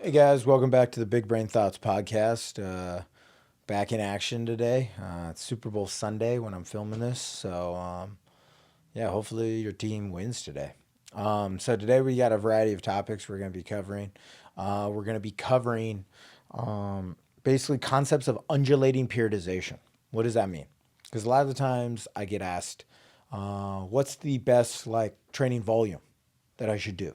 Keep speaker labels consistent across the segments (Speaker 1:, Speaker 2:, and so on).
Speaker 1: Hey guys, welcome back to the Big Brain Thoughts podcast. Back in action today. It's Super Bowl Sunday when I'm filming this, so yeah, hopefully your team wins today. So today we got a variety of topics we're going to be covering. We're going to be covering basically concepts of undulating periodization. What does that mean? Because a lot of the times I get asked, what's the best like training volume that I should do?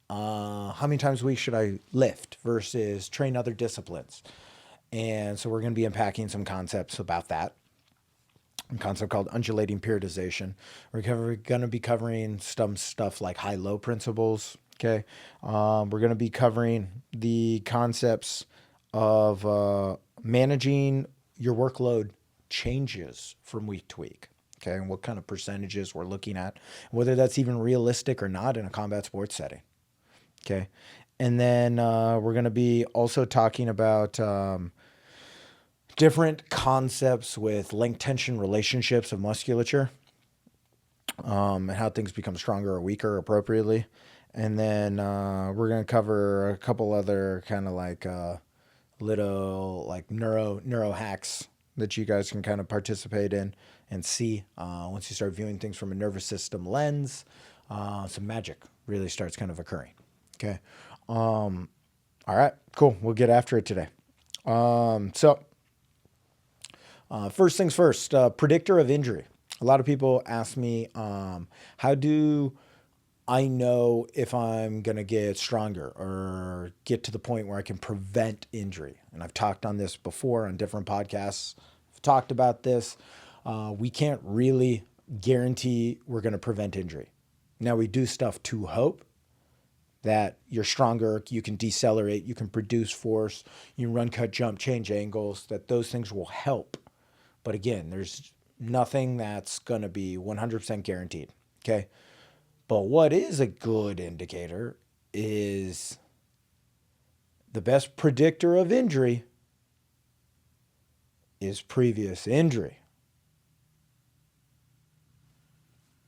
Speaker 1: How many times a week should I lift versus train other disciplines? And so we're going to be unpacking some concepts about that. A concept called undulating periodization. We're going to be covering some stuff like high-low principles. Okay. We're going to be covering the concepts of managing your workload changes from week to week. Okay. And what kind of percentages we're looking at, whether that's even realistic or not in a combat sports setting. Okay. And then we're going to be also talking about different concepts with length tension relationships of musculature and how things become stronger or weaker appropriately. And then we're going to cover a couple other kind of like little like neuro hacks that you guys can kind of participate in and see once you start viewing things from a nervous system lens. Some magic really starts kind of occurring. Okay. All right, cool. We'll get after it today. First things first, predictor of injury. A lot of people ask me, how do I know if I'm going to get stronger or get to the point where I can prevent injury? And I've talked on this before on different podcasts. I've talked about this. We can't really guarantee we're going to prevent injury. Now, we do stuff to hope that you're stronger, you can decelerate, you can produce force, you can run, cut, jump, change angles, that those things will help. But again, there's nothing that's going to be 100% guaranteed. Okay. But what is a good indicator is the best predictor of injury is previous injury.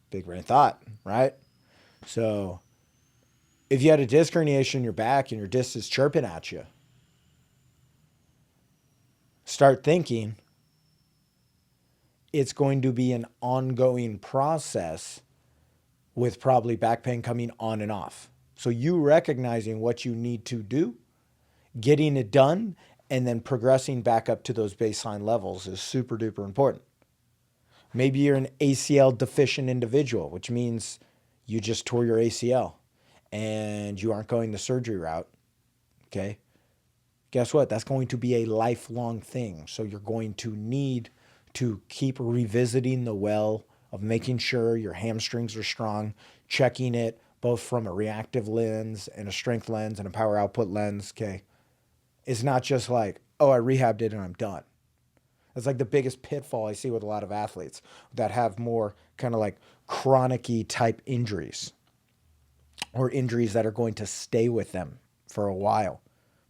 Speaker 1: Big brain thought, right? So if you had a disc herniation in your back and your disc is chirping at you, start thinking it's going to be an ongoing process with probably back pain coming on and off. So you recognizing what you need to do, getting it done, and then progressing back up to those baseline levels is super duper important. Maybe you're an ACL deficient individual, which means you just tore your ACL and you aren't going the surgery route. Okay. Guess what? That's going to be a lifelong thing. So you're going to need to keep revisiting the well of making sure your hamstrings are strong, checking it both from a reactive lens and a strength lens and a power output lens. Okay. It's not just like, oh, I rehabbed it and I'm done. That's like the biggest pitfall I see with a lot of athletes that have more kind of like chronic-y type injuries or injuries that are going to stay with them for a while,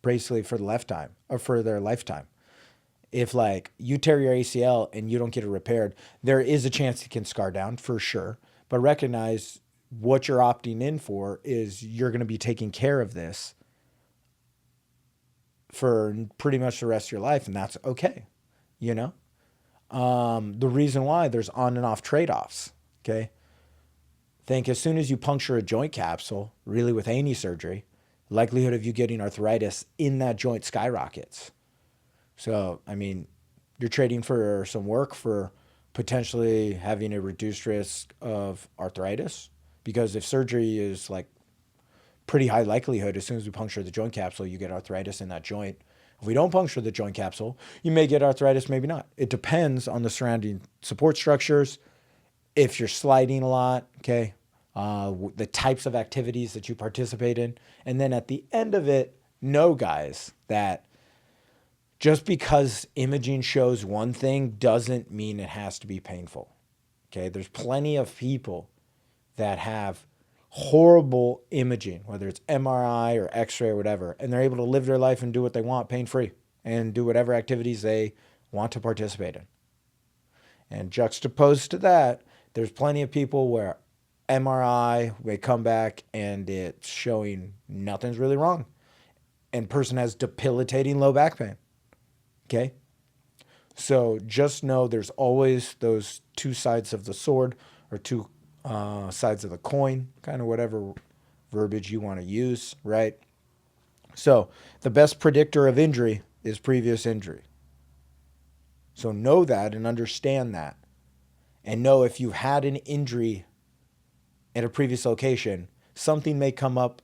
Speaker 1: basically for the lifetime or for their lifetime. If like you tear your ACL and you don't get it repaired, there is a chance it can scar down for sure. But recognize what you're opting in for is you're going to be taking care of this for pretty much the rest of your life, and that's okay. You know, the reason why there's on and off trade-offs. Okay. Think as soon as you puncture a joint capsule, really with any surgery, likelihood of you getting arthritis in that joint skyrockets. So, I mean, you're trading for some work for potentially having a reduced risk of arthritis, because if surgery is like pretty high likelihood, as soon as we puncture the joint capsule, you get arthritis in that joint. If we don't puncture the joint capsule, you may get arthritis, maybe not. It depends on the surrounding support structures. If you're sliding a lot, okay, the types of activities that you participate in. And then at the end of it, know, guys, that just because imaging shows one thing doesn't mean it has to be painful. Okay, there's plenty of people that have horrible imaging, whether it's MRI or X-ray or whatever, and they're able to live their life and do what they want pain-free and do whatever activities they want to participate in. And juxtaposed to that, there's plenty of people where MRI may come back and it's showing nothing's really wrong. and person has debilitating low back pain. Okay. So just know there's always those two sides of the sword, or two sides of the coin, kind of whatever verbiage you want to use, right? So the best predictor of injury is previous injury. So know that and understand that. And know if you've had an injury at a previous location, something may come up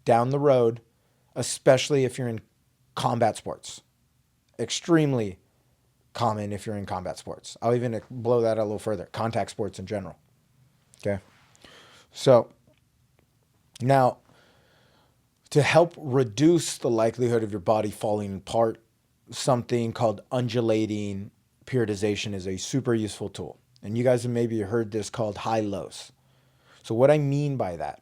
Speaker 1: down the road, especially if you're in combat sports. Extremely common if you're in combat sports. I'll even blow that a little further. Contact sports in general. Okay. So now, to help reduce the likelihood of your body falling apart, something called undulating periodization is a super useful tool. And you guys have maybe heard this called high lows. So what I mean by that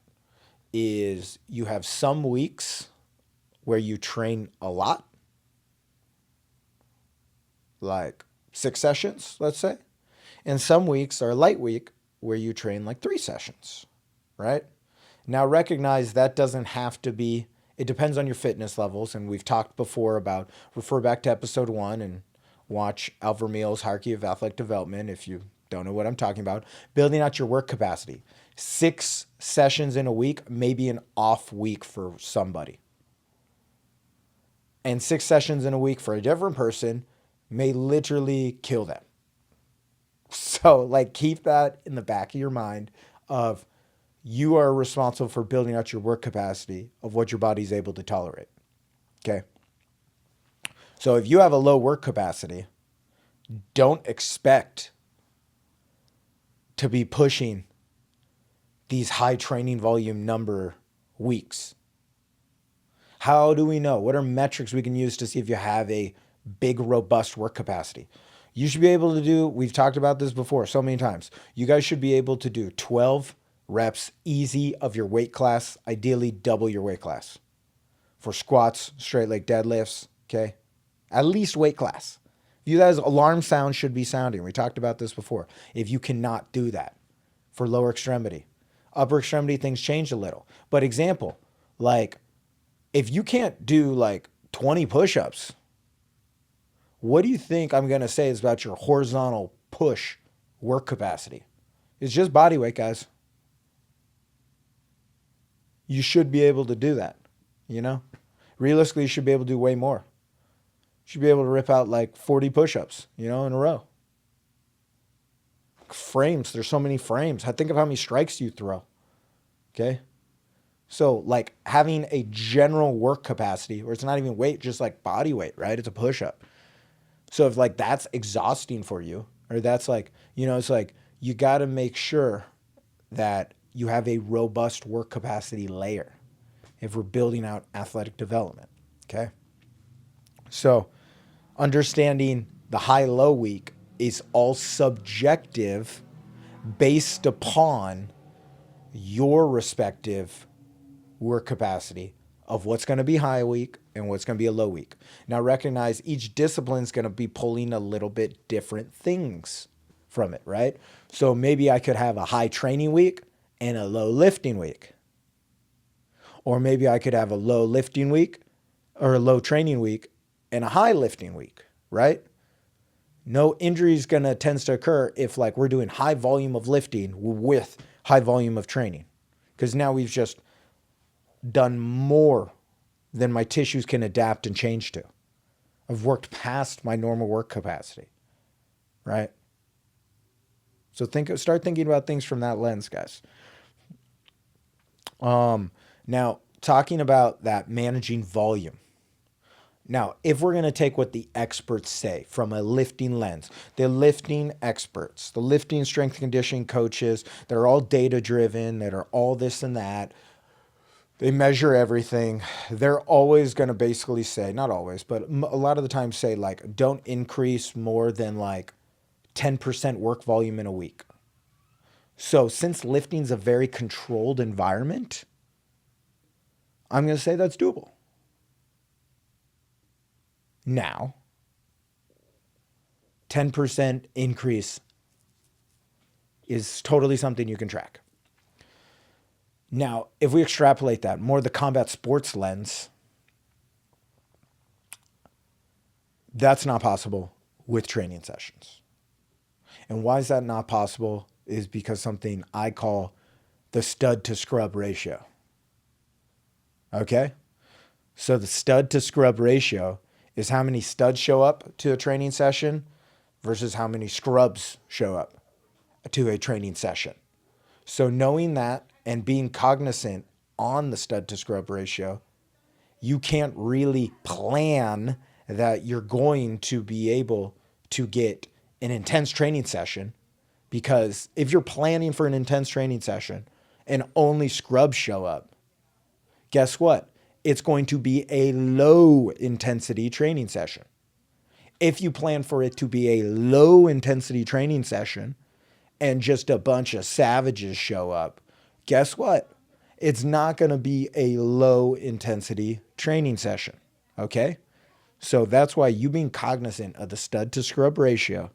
Speaker 1: is you have some weeks where you train a lot, like 6 sessions, let's say. And some weeks are a light week where you train like 3 sessions, right? Now recognize that doesn't have to be, it depends on your fitness levels. And we've talked before about, refer back to episode 1 and watch Al Vermeil's Hierarchy of Athletic Development if you don't know what I'm talking about. Building out your work capacity. 6 sessions in a week may be an off week for somebody. And 6 sessions in a week for a different person may literally kill them. So like keep that in the back of your mind of you are responsible for building out your work capacity of what your body's able to tolerate. Okay. So if you have a low work capacity, don't expect to be pushing these high training volume number weeks. How do we know? What are metrics we can use to see if you have a big, robust work capacity? You should be able to do, we've talked about this before so many times. You guys should be able to do 12 reps easy of your weight class, ideally double your weight class. For squats, straight leg deadlifts, okay? At least weight class. You guys, alarm sound should be sounding. We talked about this before. If you cannot do that for lower extremity. Upper extremity, things change a little. But example, like if you can't do like 20 push-ups, what do you think I'm going to say is about your horizontal push work capacity? It's just body weight, guys. You should be able to do that, you know? Realistically, you should be able to do way more. You should be able to rip out like 40 push-ups, you know, in a row. Frames, there's so many frames. Think of how many strikes you throw, okay? So like having a general work capacity, or it's not even weight, just like body weight, right? It's a push-up. So if like that's exhausting for you, or that's like, you know, it's like you got to make sure that you have a robust work capacity layer if we're building out athletic development, okay? So understanding the high-low week is all subjective based upon your respective work capacity of what's going to be high week and what's going to be a low week. Now recognize each discipline is going to be pulling a little bit different things from it, right? So maybe I could have a high training week and a low lifting week. Or maybe I could have a low lifting week or a low training week and a high lifting week, right? No injury is going to tends to occur if like we're doing high volume of lifting with high volume of training. Because now we've just done more than my tissues can adapt and change to. I've worked past my normal work capacity, right? So start thinking about things from that lens, guys. Now, talking about that managing volume. Now, if we're going to take what the experts say from a lifting lens, the lifting experts, the lifting strength conditioning coaches, they're all data driven, that are all this and that. They measure everything. They're always going to basically say, not always, but a lot of the time say like, don't increase more than like 10% work volume in a week. So since lifting is a very controlled environment, I'm going to say that's doable. Now, 10% increase is totally something you can track. Now, if we extrapolate that more the combat sports lens, That's not possible with training sessions. And why is that not possible is because something I call the stud to scrub ratio. Okay? So the stud to scrub ratio is how many studs show up to a training session versus how many scrubs show up to a training session. So knowing that and being cognizant on the stud to scrub ratio, you can't really plan that you're going to be able to get an intense training session, because if you're planning for an intense training session and only scrubs show up, guess what? It's going to be a low intensity training session. If you plan for it to be a low intensity training session and just a bunch of savages show up, guess what? It's not going to be a low intensity training session. Okay? So that's why you being cognizant of the stud to scrub ratio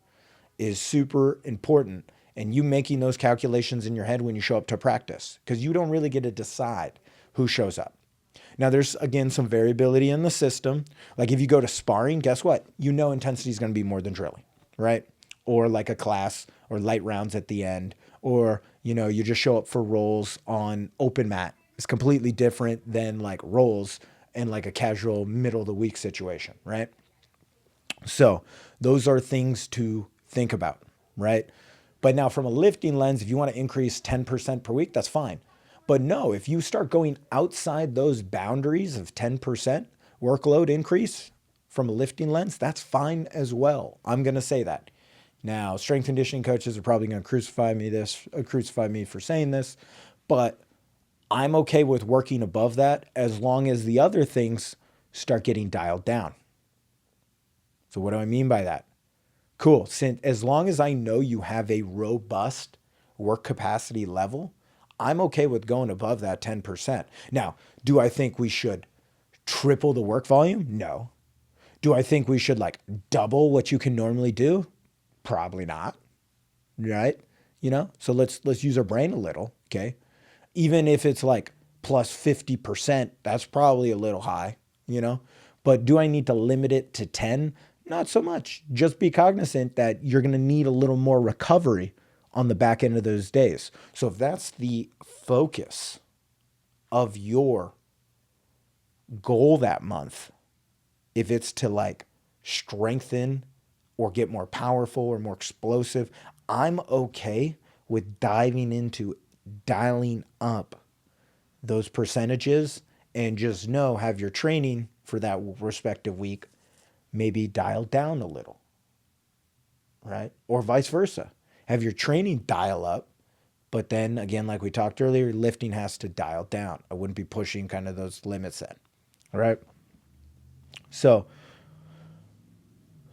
Speaker 1: is super important, and you making those calculations in your head when you show up to practice, because you don't really get to decide who shows up. Now, there's, again, some variability in the system. Like if you go to sparring, guess what? You know intensity is going to be more than drilling, right? Or like a class or light rounds at the end, or, you just show up for rolls on open mat. It's completely different than like rolls and like a casual middle of the week situation, right? So those are things to think about, right? But now from a lifting lens, if you want to increase 10% per week, that's fine. But no, if you start going outside those boundaries of 10% workload increase from a lifting lens, that's fine as well. I'm going to say that. Now, strength conditioning coaches are probably going to crucify me for saying this, but I'm okay with working above that as long as the other things start getting dialed down. So what do I mean by that? Cool. As long as I know you have a robust work capacity level, I'm okay with going above that 10%. Now, do I think we should triple the work volume? No. Do I think we should like double what you can normally do? Probably not. Right? So let's use our brain a little, okay? Even if it's like plus 50%, that's probably a little high. But do I need to limit it to 10? Not so much. Just be cognizant that you're going to need a little more recovery on the back end of those days. So if that's the focus of your goal that month, if it's to like strengthen or get more powerful or more explosive, I'm okay with diving into dialing up those percentages, and just have your training for that respective week maybe dialed down a little, right? Or vice versa. Have your training dial up, but then again, like we talked earlier, lifting has to dial down. I wouldn't be pushing kind of those limits then, all right? So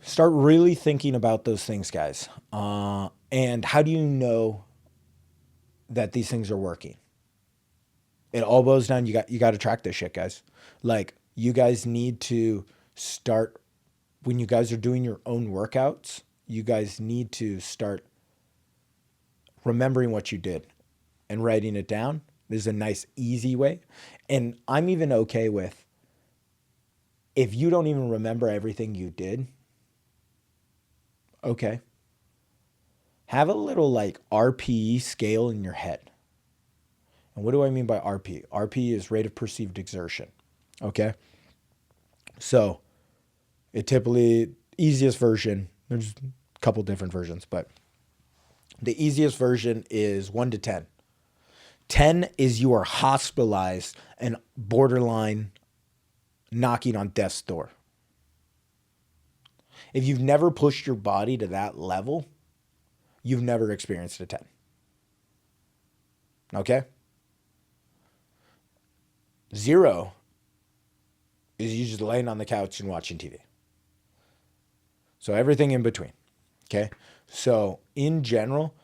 Speaker 1: start really thinking about those things, guys. And how do you know that these things are working? It all boils down. You got to track this shit, guys. Like, you guys need to start when you guys are doing your own workouts. You guys need to start remembering what you did and writing it down. There's a nice, easy way. And I'm even okay with if you don't even remember everything you did. Okay. Have a little like RPE scale in your head. And what do I mean by RP? RP is rate of perceived exertion. Okay. So it typically, easiest version, there's a couple different versions, but the easiest version is 1 to 10. 10 is you are hospitalized and borderline knocking on death's door. If you've never pushed your body to that level, you've never experienced a 10. Okay? 0 is you just laying on the couch and watching TV. So everything in between. Okay? So in general,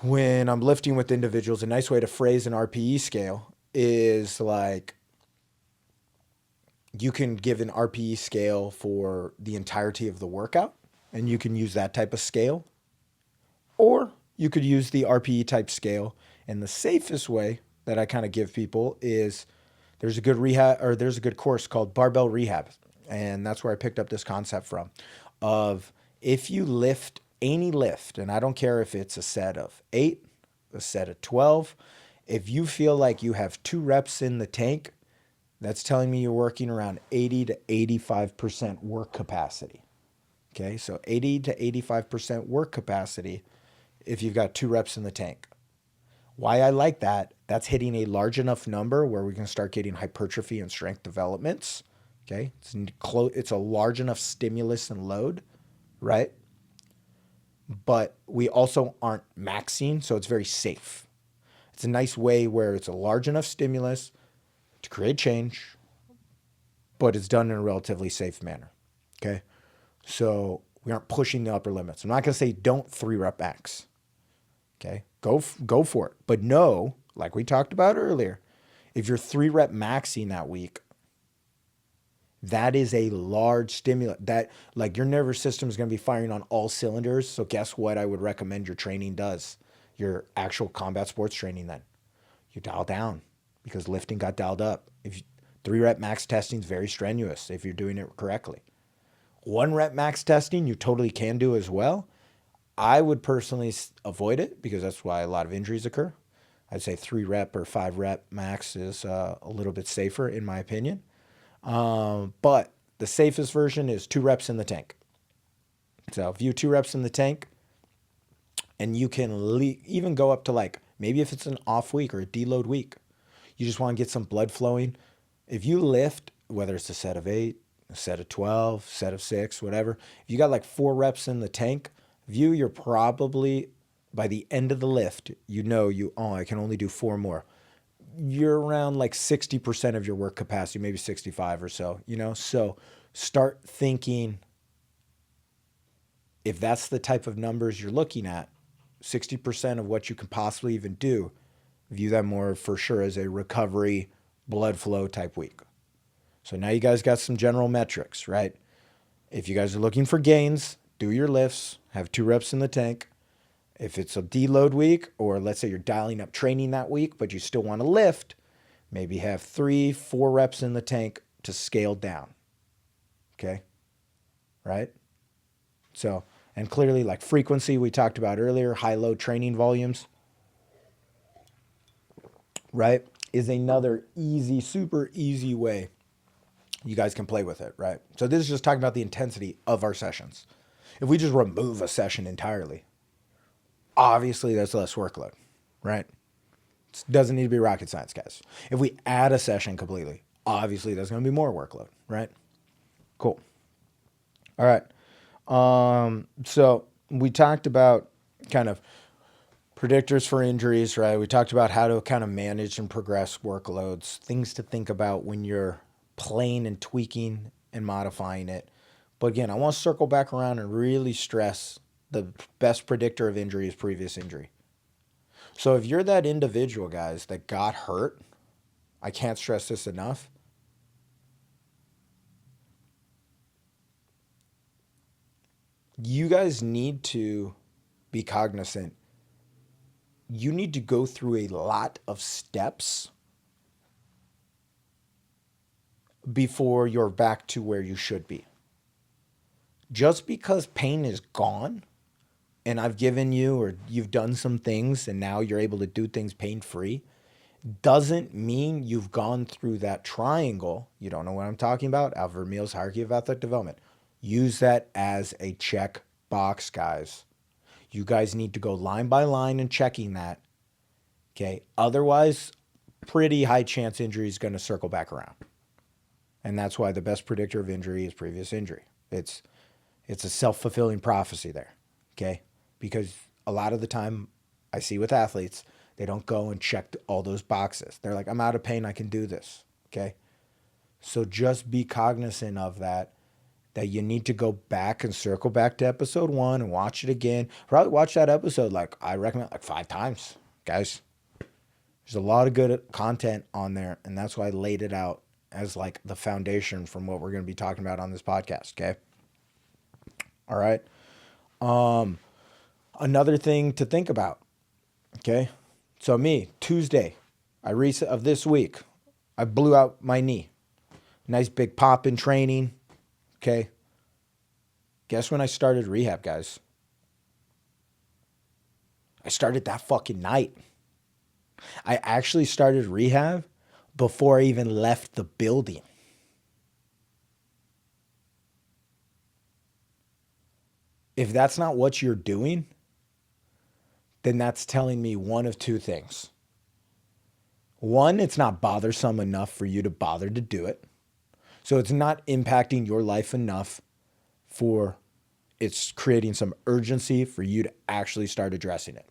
Speaker 1: when I'm lifting with individuals, a nice way to phrase an RPE scale is like, you can give an RPE scale for the entirety of the workout, and you can use that type of scale. Or you could use the RPE type scale. And the safest way that I kind of give people is there's a good course called Barbell Rehab. And that's where I picked up this concept from of if you lift any lift, and I don't care if it's a set of 8, a set of 12, if you feel like you have 2 reps in the tank, that's telling me you're working around 80 to 85% work capacity. Okay, so 80 to 85% work capacity if you've got 2 reps in the tank. Why I like that, that's hitting a large enough number where we can start getting hypertrophy and strength developments. Okay, it's a large enough stimulus and load, right? But we also aren't maxing, so it's very safe. It's a nice way where it's a large enough stimulus to create change, but it's done in a relatively safe manner. Okay, so we aren't pushing the upper limits. I'm not going to say don't 3 rep max. Okay, go for it. But no, like we talked about earlier, if you're 3 rep maxing that week, that is a large stimulant. That, like, your nervous system is going to be firing on all cylinders. So guess what I would recommend your training does? Your actual combat sports training then. You dial down because lifting got dialed up. If you, 3 rep max testing is very strenuous if you're doing it correctly. 1 rep max testing you totally can do as well. I would personally avoid it because that's why a lot of injuries occur. I'd say 3 rep or 5 rep max is a little bit safer in my opinion. But the safest version is 2 reps in the tank. So if you 2 reps in the tank, and you can even go up to, like, maybe if it's an off week or a deload week, you just want to get some blood flowing. If you lift, whether it's a set of 8, a set of 12, set of 6, whatever, if you got like 4 reps in the tank, you're probably, by the end of the lift, I can only do 4 more. You're around like 60% of your work capacity, maybe 65 or so, So start thinking, if that's the type of numbers you're looking at, 60% of what you can possibly even do, view that more for sure as a recovery blood flow type week. So now you guys got some general metrics, right? If you guys are looking for gains, do your lifts, have 2 reps in the tank. If it's a deload week, or let's say you're dialing up training that week, but you still want to lift, maybe have 3, 4 reps in the tank to scale down. Okay? Right? So, and clearly, like frequency we talked about earlier, high-low training volumes, right, is another easy, super easy way you guys can play with it, right? So this is just talking about the intensity of our sessions. If we just remove a session entirely, obviously that's less workload, right? It doesn't need to be rocket science, guys. If we add a session completely, obviously there's going to be more workload, right? Cool. All right. So we talked about kind of predictors for injuries, right? We talked about how to kind of manage and progress workloads, things to think about when you're playing and tweaking and modifying it. But again, I want to circle back around and really stress the best predictor of injury is previous injury. So if you're that individual, guys, that got hurt, I can't stress this enough. You guys need to be cognizant. You need to go through a lot of steps before you're back to where you should be. Just because pain is gone and I've given you or you've done some things and now you're able to do things pain-free doesn't mean you've gone through that triangle. You don't know what I'm talking about? Alfred Vermeer's hierarchy of athletic development. Use that as a check box, guys. You guys need to go line by line and checking that. Okay. Otherwise, pretty high chance injury is going to circle back around. And that's why the best predictor of injury is previous injury. It's a self-fulfilling prophecy there. Okay. Because a lot of the time I see with athletes, they don't go and check all those boxes. They're like, I'm out of pain. I can do this. Okay. So just be cognizant of that you need to go back and circle back to episode 1 and watch it again. Probably watch that episode, like I recommend, like 5 times, guys. There's a lot of good content on there, and that's why I laid it out as like the foundation from what we're going to be talking about on this podcast, okay? All right. Another thing to think about, okay? So me, Tuesday, of this week, I blew out my knee. Nice big pop in training. Okay. Guess when I started rehab, guys? I started that fucking night. I actually started rehab before I even left the building. If that's not what you're doing, then that's telling me one of two things. One, it's not bothersome enough for you to bother to do it. So it's not impacting your life enough for it's creating some urgency for you to actually start addressing it.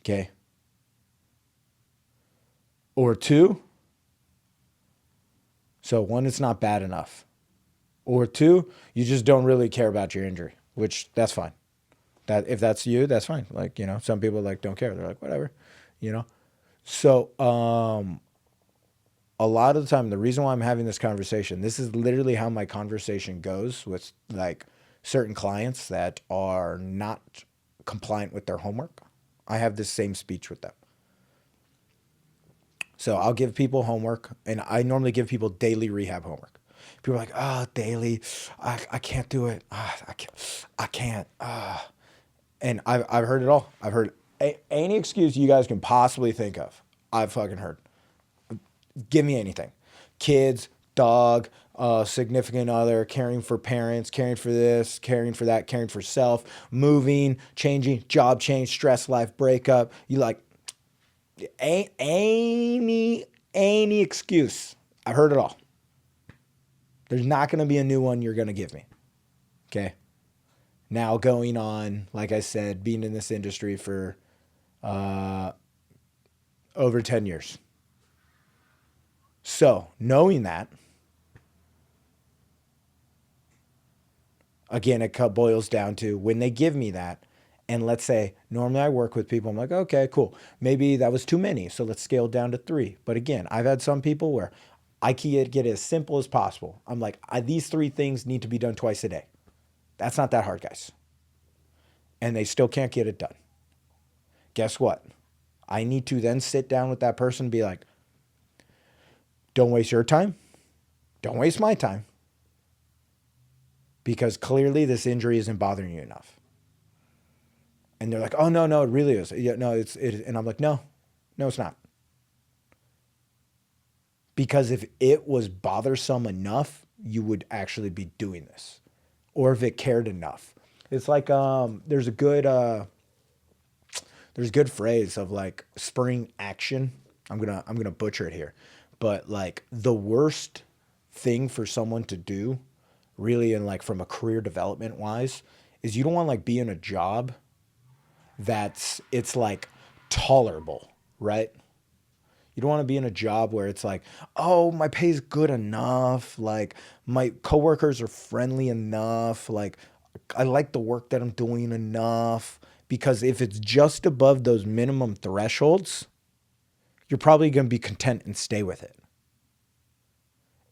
Speaker 1: Okay. Or two, so one, it's not bad enough. Or two, you just don't really care about your injury, which that's fine. That if that's you, that's fine. Like, some people like don't care. They're like, whatever, you know? So, a lot of the time, the reason why I'm having this conversation, this is literally how my conversation goes with like certain clients that are not compliant with their homework. I have this same speech with them. So I'll give people homework, and I normally give people daily rehab homework. People are like, oh, daily, I can't do it. I can't. And I've heard it all. I've heard any excuse you guys can possibly think of. I've fucking heard. Give me anything. Kids, dog, significant other, caring for parents, caring for this, caring for that, caring for self, moving, changing, job change, stress life, breakup. You like any excuse. I've heard it all. There's not going to be a new one you're going to give me. Okay. Now going on, like I said, being in this industry for over 10 years. So knowing that, again, it boils down to when they give me that, and let's say normally I work with people, I'm like, okay, cool. Maybe that was too many, so let's scale down to 3. But again, I've had some people where I can get it as simple as possible. I'm like, these 3 things need to be done twice a day. That's not that hard, guys. And they still can't get it done. Guess what? I need to then sit down with that person and be like, don't waste your time. Don't waste my time. Because clearly this injury isn't bothering you enough. And they're like, oh, no, it really is. Yeah, no, it. And I'm like, no, it's not. Because if it was bothersome enough, you would actually be doing this. Or if it cared enough. It's like there's a good phrase of like spurring action. I'm gonna butcher it here. But like the worst thing for someone to do, really, and like from a career development wise, is you don't want to like be in a job it's like tolerable, right? You don't want to be in a job where it's like, oh, my pay's good enough. Like my coworkers are friendly enough. Like I like the work that I'm doing enough. Because if it's just above those minimum thresholds, you're probably going to be content and stay with it.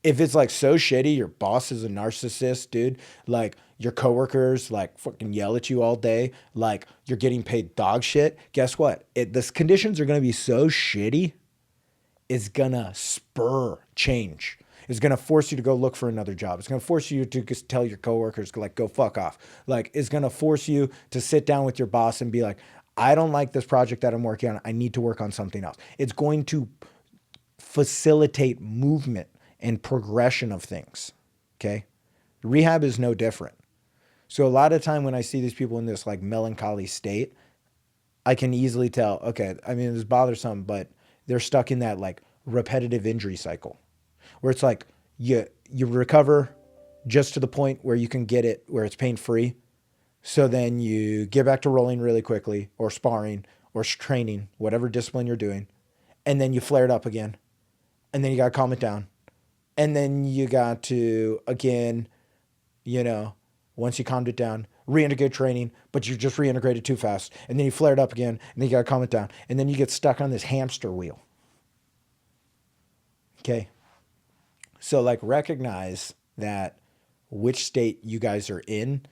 Speaker 1: If it's like so shitty, your boss is a narcissist, dude, like your coworkers like fucking yell at you all day, like you're getting paid dog shit, guess what? The conditions are going to be so shitty, it's going to spur change. It's going to force you to go look for another job. It's going to force you to just tell your coworkers, like, go fuck off. Like, it's going to force you to sit down with your boss and be like, I don't like this project that I'm working on. I need to work on something else. It's going to facilitate movement and progression of things. Okay. Rehab is no different. So a lot of time when I see these people in this like melancholy state, I can easily tell, okay, I mean, it's bothersome, but they're stuck in that like repetitive injury cycle where it's like you recover just to the point where you can get it where it's pain free. So then you get back to rolling really quickly or sparring or training, whatever discipline you're doing. And then you flare it up again. And then you got to calm it down. And then you got to, again, once you calmed it down, reintegrate training, but you just reintegrated too fast. And then you flare it up again, and then you got to calm it down. And then you get stuck on this hamster wheel. Okay. So like recognize that which state you guys are in.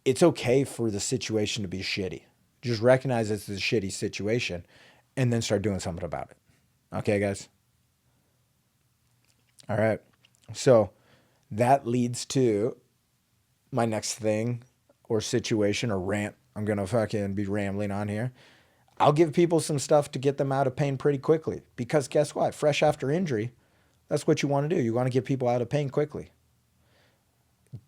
Speaker 1: It's okay for the situation to be shitty. Just recognize it's a shitty situation and then start doing something about it. Okay, guys? All right. So that leads to my next thing or situation or rant. I'm going to fucking be rambling on here. I'll give people some stuff to get them out of pain pretty quickly because guess what? Fresh after injury, that's what you want to do. You want to get people out of pain quickly.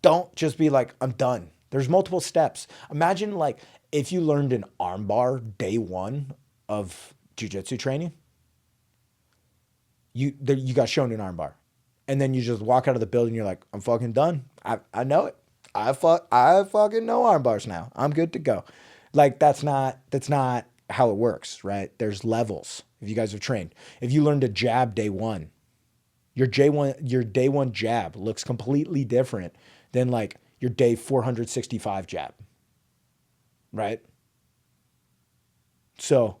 Speaker 1: Don't just be like, I'm done. There's multiple steps. Imagine like if you learned an armbar day one of jiu-jitsu training, you got shown an armbar. And then you just walk out of the building, you're like, I'm fucking done. I know it. I fucking know arm bars now. I'm good to go. Like that's not how it works, right? There's levels. If you guys have trained, if you learned to jab day one, your day one jab looks completely different than like your day 465 jab, right? So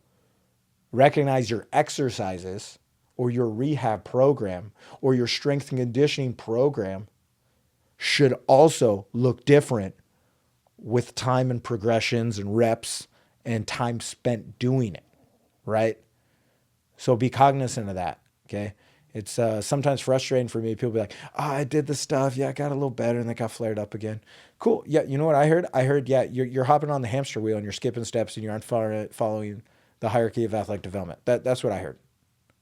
Speaker 1: recognize your exercises or your rehab program or your strength and conditioning program should also look different with time and progressions and reps and time spent doing it, right? So be cognizant of that, okay? It's sometimes frustrating for me. People be like, oh, I did the stuff. Yeah, I got a little better and then got flared up again. Cool. Yeah, you know what I heard? I heard, yeah, you're hopping on the hamster wheel and you're skipping steps and you aren't following the hierarchy of athletic development. That's what I heard.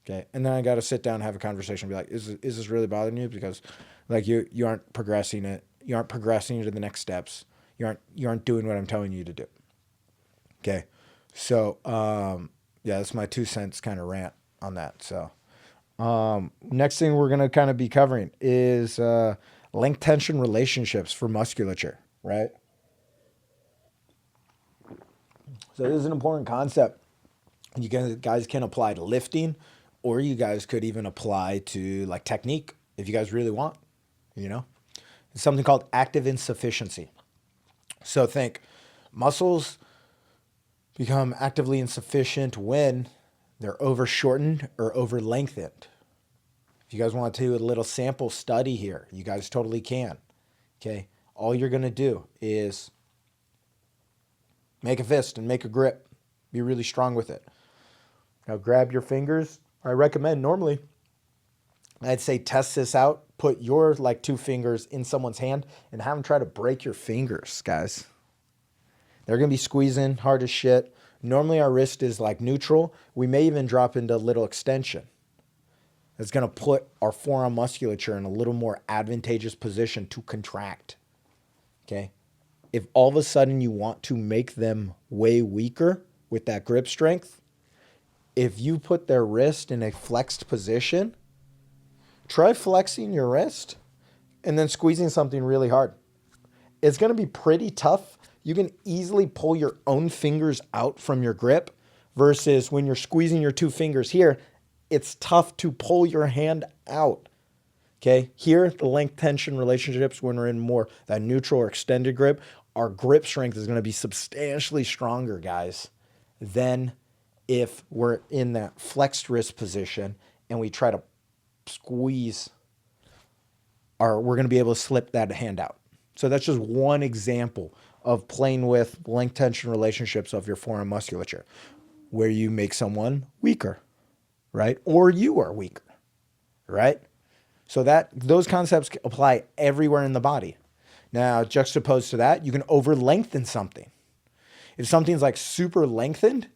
Speaker 1: Okay. And then I got to sit down and have a conversation and be like, is this really bothering you? Because like you aren't progressing it. You aren't progressing to the next steps. You aren't doing what I'm telling you to do. Okay. So, yeah, that's my 2 cents kind of rant on that. So, next thing we're going to kind of be covering is, length tension relationships for musculature, right? So this is an important concept. You guys can apply to lifting, or you guys could even apply to like technique if you guys really want, you know? It's something called active insufficiency. So think muscles become actively insufficient when they're over shortened or over lengthened. If you guys want to do a little sample study here, you guys totally can. Okay. All you're going to do is make a fist and make a grip. Be really strong with it. Now grab your fingers. I recommend normally, I'd say test this out. Put your like 2 fingers in someone's hand and have them try to break your fingers, guys. They're going to be squeezing hard as shit. Normally our wrist is like neutral. We may even drop into a little extension. It's going to put our forearm musculature in a little more advantageous position to contract. Okay. If all of a sudden you want to make them way weaker with that grip strength, if you put their wrist in a flexed position, try flexing your wrist and then squeezing something really hard. It's going to be pretty tough. You can easily pull your own fingers out from your grip versus when you're squeezing your 2 fingers here, it's tough to pull your hand out. Okay. Here, the length tension relationships, when we're in more that neutral or extended grip, our grip strength is going to be substantially stronger, guys, than if we're in that flexed wrist position and we try to squeeze we're going to be able to slip that hand out. So that's just one example of playing with length tension relationships of your forearm musculature where you make someone weaker, right? Or you are weaker, right? So that those concepts apply everywhere in the body. Now, juxtaposed to that, you can over lengthen something. If something's like super lengthened,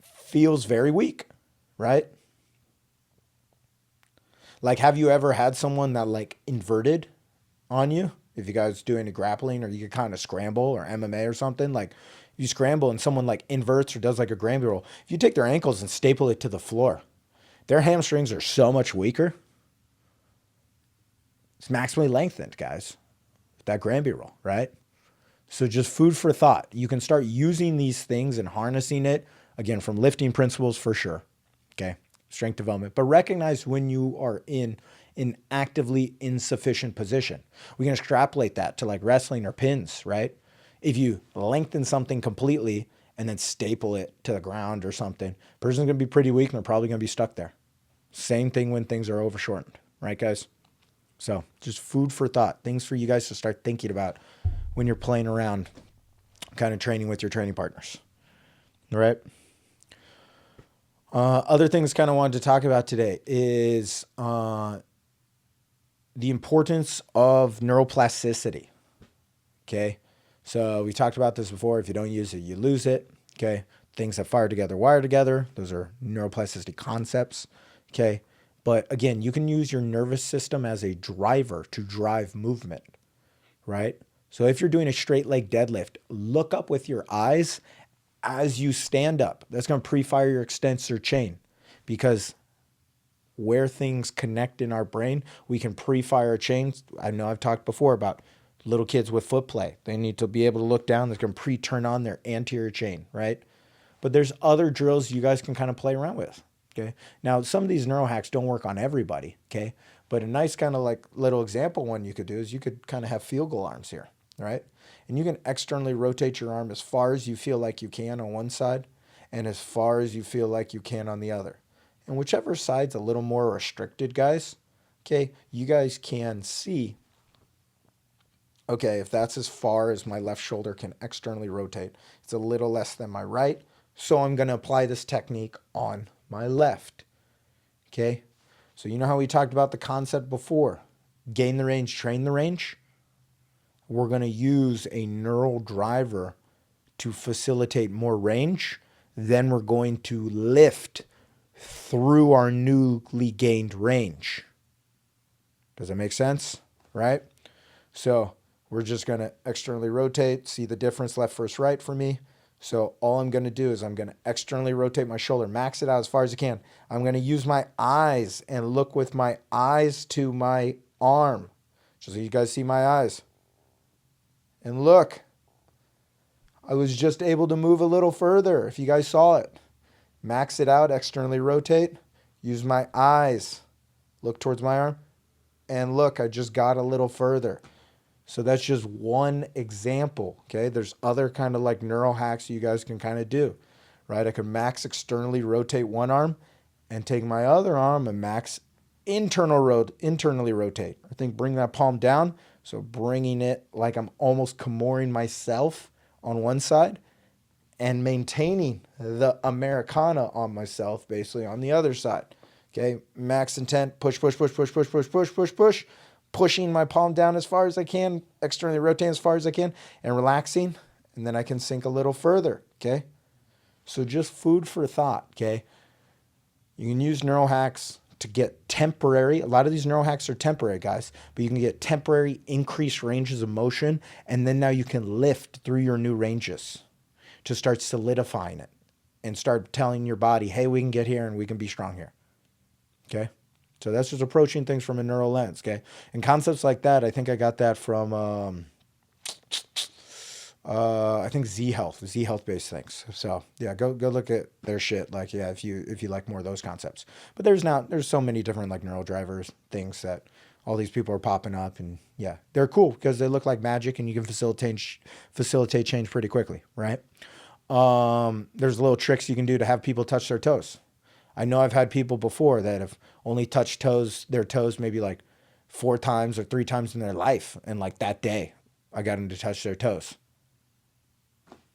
Speaker 1: feels very weak, right? Like, have you ever had someone that like inverted on you? If you guys do any grappling or you could kind of scramble or MMA or something, like you scramble and someone like inverts or does like a Granby roll. If you take their ankles and staple it to the floor, their hamstrings are so much weaker. It's maximally lengthened, guys. That Granby roll, right? So just food for thought. You can start using these things and harnessing it, again, from lifting principles for sure. Okay. Strength development. But recognize when you are in an actively insufficient position. We can extrapolate that to like wrestling or pins, right? If you lengthen something completely and then staple it to the ground or something, person's going to be pretty weak and they're probably going to be stuck there. Same thing when things are overshortened, right, guys? So just food for thought, things for you guys to start thinking about when you're playing around, kind of training with your training partners. All right. Other things kind of wanted to talk about today is the importance of neuroplasticity. Okay. So we talked about this before. If you don't use it, you lose it. Okay. Things that fire together, wire together. Those are neuroplasticity concepts. Okay. But again, you can use your nervous system as a driver to drive movement, right? So if you're doing a straight leg deadlift, look up with your eyes as you stand up. That's going to pre-fire your extensor chain, because where things connect in our brain, we can pre-fire chains. I know I've talked before about little kids with foot play. They need to be able to look down. They can pre-turn on their anterior chain, right? But there's other drills you guys can kind of play around with, okay? Now, some of these neuro hacks don't work on everybody, okay? But a nice kind of like little example one you could do is you could kind of have field goal arms here, right? And you can externally rotate your arm as far as you feel like you can on one side and as far as you feel like you can on the other. And whichever side's a little more restricted, guys, okay, you guys can see, okay, if that's as far as my left shoulder can externally rotate, it's a little less than my right. So I'm going to apply this technique on my left. Okay. So you know how we talked about the concept before, gain the range, train the range. We're going to use a neural driver to facilitate more range. Then we're going to lift through our newly gained range. Does that make sense? Right? So we're just going to externally rotate, see the difference left versus right for me. So all I'm going to do is I'm going to externally rotate my shoulder, max it out as far as I can. I'm going to use my eyes and look with my eyes to my arm. Just so you guys see my eyes. And look, I was just able to move a little further if you guys saw it. Max it out, externally rotate, use my eyes, look towards my arm, and look, I just got a little further. So that's just one example, okay? There's other kind of like neural hacks you guys can kind of do, right? I could max externally rotate one arm and take my other arm and max internally rotate. I think bring that palm down, so bringing it like I'm almost Kimoring myself on one side and maintaining the Americana on myself basically on the other side. Okay, max intent, push, push, push, push, push, push, push, push, push, pushing my palm down as far as I can, externally rotating as far as I can, and relaxing, and then I can sink a little further, okay? So just food for thought, okay? You can use neural hacks to get temporary, a lot of these neural hacks are temporary, guys, but you can get temporary increased ranges of motion, and then now you can lift through your new ranges to start solidifying it and start telling your body, hey, we can get here and we can be strong here. Okay. So that's just approaching things from a neural lens. Okay. And concepts like that, I think I got that from, I think Z Health based things. So yeah, go look at their shit. Like, yeah, if you like more of those concepts, but there's so many different like neural drivers, things that all these people are popping up, and yeah, they're cool because they look like magic and you can facilitate change pretty quickly. Right. There's little tricks you can do to have people touch their toes. I know I've had people before that have only touched their toes maybe like 4 times or 3 times in their life. And like that day, I got them to touch their toes.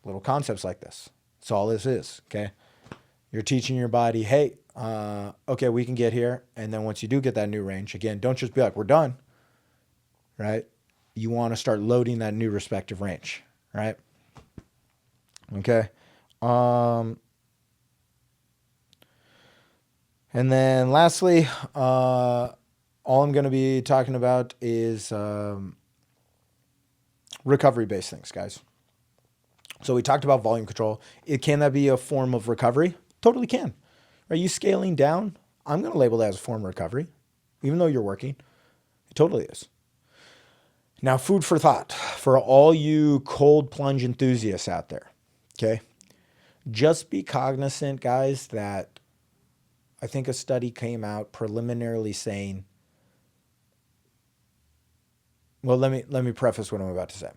Speaker 1: Little concepts like this. That's all this is, okay? You're teaching your body, hey, okay, we can get here. And then once you do get that new range, again, don't just be like, we're done, right? You want to start loading that new respective range, right? Okay. And then lastly, all I'm going to be talking about is recovery-based things, guys. So we talked about volume control. Can that be a form of recovery? Totally can. Are you scaling down? I'm going to label that as a form of recovery, even though you're working. It totally is. Now, food for thought for all you cold plunge enthusiasts out there, okay? Just be cognizant, guys, that I think a study came out preliminarily saying, well, let me preface what I'm about to say.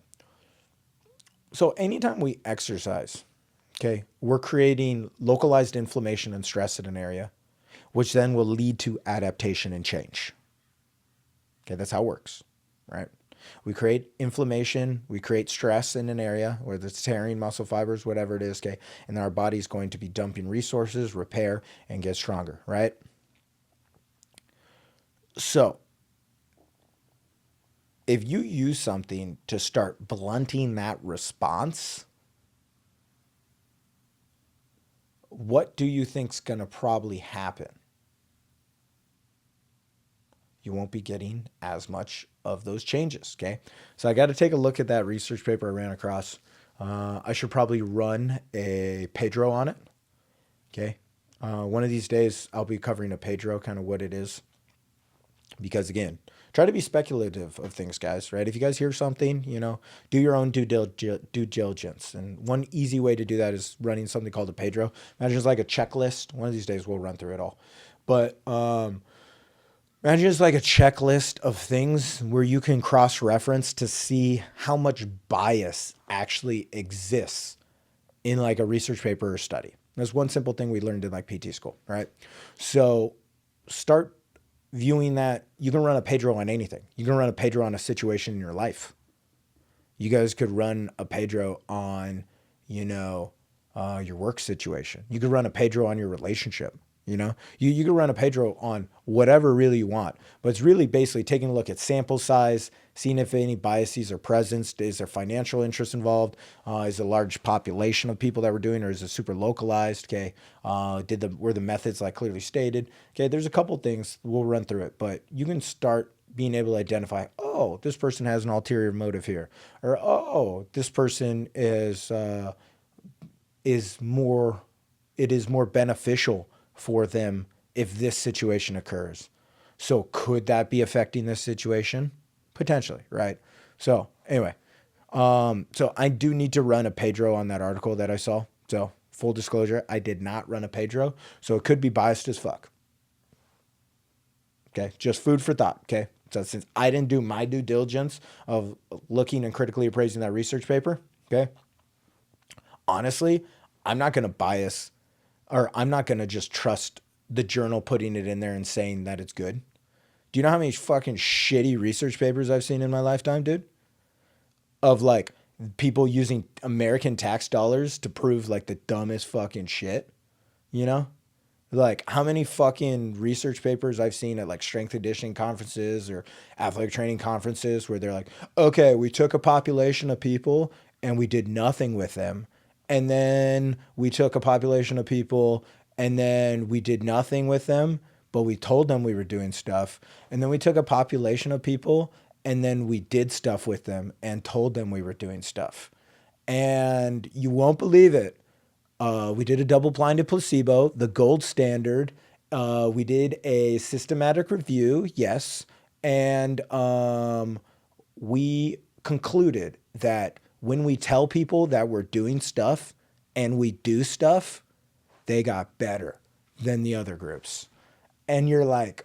Speaker 1: So anytime we exercise, okay, we're creating localized inflammation and stress in an area, which then will lead to adaptation and change. Okay, that's how it works, right? We create inflammation, we create stress in an area, whether it's tearing muscle fibers, whatever it is, okay, and then our body's going to be dumping resources, repair, and get stronger, right? So if you use something to start blunting that response, what do you think's going to probably happen? You won't be getting as much of those changes. Okay. So I got to take a look at that research paper I ran across. I should probably run a Pedro on it. Okay. One of these days, I'll be covering a Pedro, kind of what it is. Because again, try to be speculative of things, guys, right? If you guys hear something, do your own due diligence. And one easy way to do that is running something called a Pedro. Imagine it's like a checklist. One of these days, we'll run through it all. But imagine it's like a checklist of things where you can cross-reference to see how much bias actually exists in like a research paper or study. That's one simple thing we learned in like PT school, right? So start viewing that. You can run a Pedro on anything. You can run a Pedro on a situation in your life. You guys could run a Pedro on, your work situation. You could run a Pedro on your relationship. You can run a Pedro on whatever really you want, but it's really basically taking a look at sample size, seeing if any biases are present. Is there financial interest involved? Is it a large population of people that we're doing, or is it super localized? Okay. Were the methods like clearly stated? Okay. There's a couple things we'll run through it, but you can start being able to identify, oh, this person has an ulterior motive here, or, oh, this person is more, it is more beneficial for them if this situation occurs. So could that be affecting this situation? Potentially, right? So anyway, so I do need to run a Pedro on that article that I saw. So full disclosure, I did not run a Pedro, so it could be biased as fuck. Okay, just food for thought. Okay, so since I didn't do my due diligence of looking and critically appraising that research paper, okay, honestly, I'm not going to bias, or I'm not going to just trust the journal putting it in there and saying that it's good. Do you know how many fucking shitty research papers I've seen in my lifetime, dude? Of like people using American tax dollars to prove like the dumbest fucking shit, you know? Like how many fucking research papers I've seen at like strength conditioning conferences or athletic training conferences where they're like, okay, we took a population of people and we did nothing with them. And then we took a population of people and then we did nothing with them, but we told them we were doing stuff. And then we took a population of people and then we did stuff with them and told them we were doing stuff. And you won't believe it. We did a double-blinded placebo, the gold standard. We did a systematic review, yes, and we concluded that when we tell people that we're doing stuff and we do stuff, they got better than the other groups. And you're like,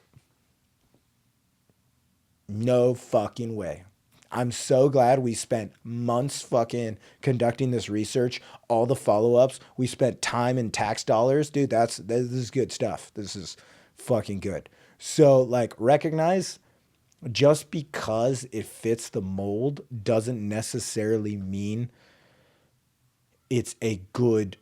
Speaker 1: no fucking way. I'm so glad we spent months fucking conducting this research, all the follow-ups. We spent time and tax dollars. Dude, this is good stuff. This is fucking good. So like recognize just because it fits the mold doesn't necessarily mean it's a good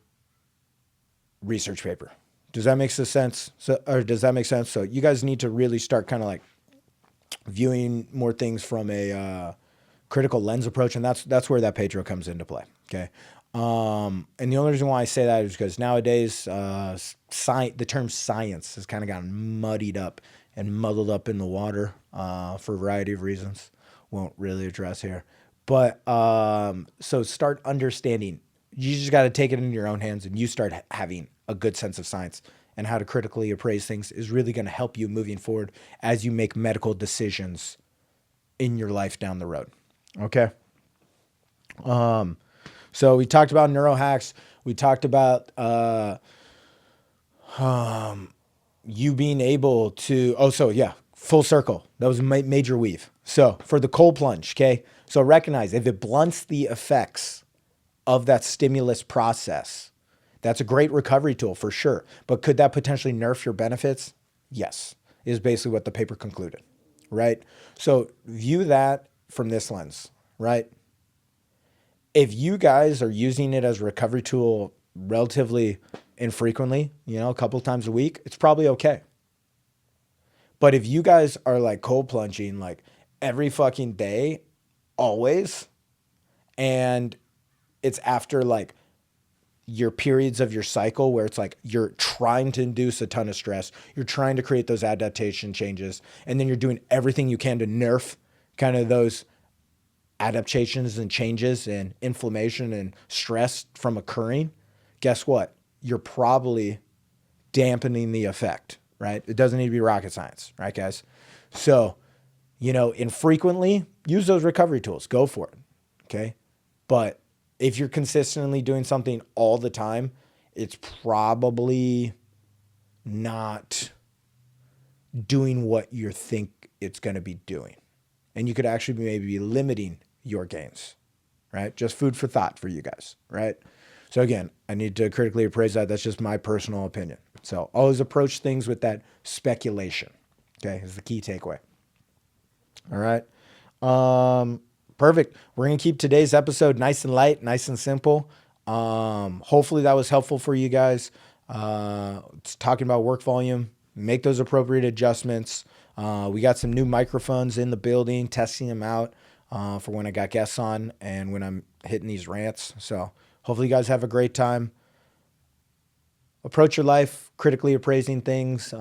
Speaker 1: research paper. Does that make sense? Does that make sense? So you guys need to really start kind of like viewing more things from a critical lens approach, and that's where that Pedro comes into play. Okay, and the only reason why I say that is because nowadays, the term science has kind of gotten muddied up and muddled up in the water for a variety of reasons. Won't really address here, but so start understanding. You just got to take it in your own hands, and you start having a good sense of science and how to critically appraise things is really going to help you moving forward as you make medical decisions in your life down the road. Okay. So we talked about neurohacks. We talked about you being able to, so yeah, full circle. That was a major weave. So for the cold plunge, okay? So recognize if it blunts the effects of that stimulus process, that's a great recovery tool for sure. But could that potentially nerf your benefits? Yes, is basically what the paper concluded, right? So view that from this lens, right? If you guys are using it as a recovery tool relatively infrequently, a couple times a week, it's probably okay. But if you guys are like cold plunging like every fucking day, always. And it's after like your periods of your cycle where it's like you're trying to induce a ton of stress, you're trying to create those adaptation changes, and then you're doing everything you can to nerf kind of those adaptations and changes and inflammation and stress from occurring. Guess what? You're probably dampening the effect, right? It doesn't need to be rocket science, right, guys? So, infrequently use those recovery tools. Go for it. Okay. But if you're consistently doing something all the time, it's probably not doing what you think it's going to be doing. And you could actually maybe be limiting your gains, right? Just food for thought for you guys, right? So again, I need to critically appraise that. That's just my personal opinion. So always approach things with that speculation, okay, is the key takeaway. All right. Perfect. We're going to keep today's episode nice and light, nice and simple. Hopefully that was helpful for you guys. It's talking about work volume, make those appropriate adjustments. We got some new microphones in the building, testing them out for when I got guests on and when I'm hitting these rants. So hopefully you guys have a great time. Approach your life critically appraising things.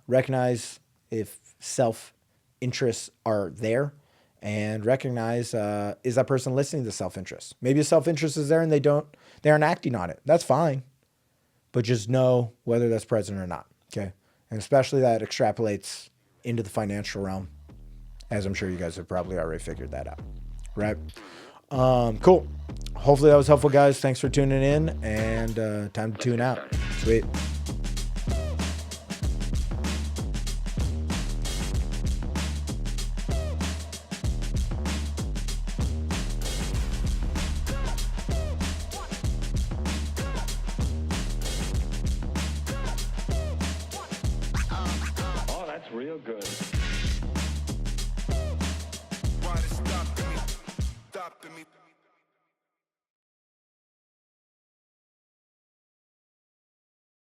Speaker 1: Recognize if self-interests are there, and recognize, is that person listening to self-interest? Maybe a self-interest is there and they aren't acting on it. That's fine. But just know whether that's present or not. Okay. And especially that extrapolates into the financial realm, as I'm sure you guys have probably already figured that out. Right. Cool. Hopefully that was helpful, guys. Thanks for tuning in, and time to tune out. Sweet.
Speaker 2: Oh, that's real good.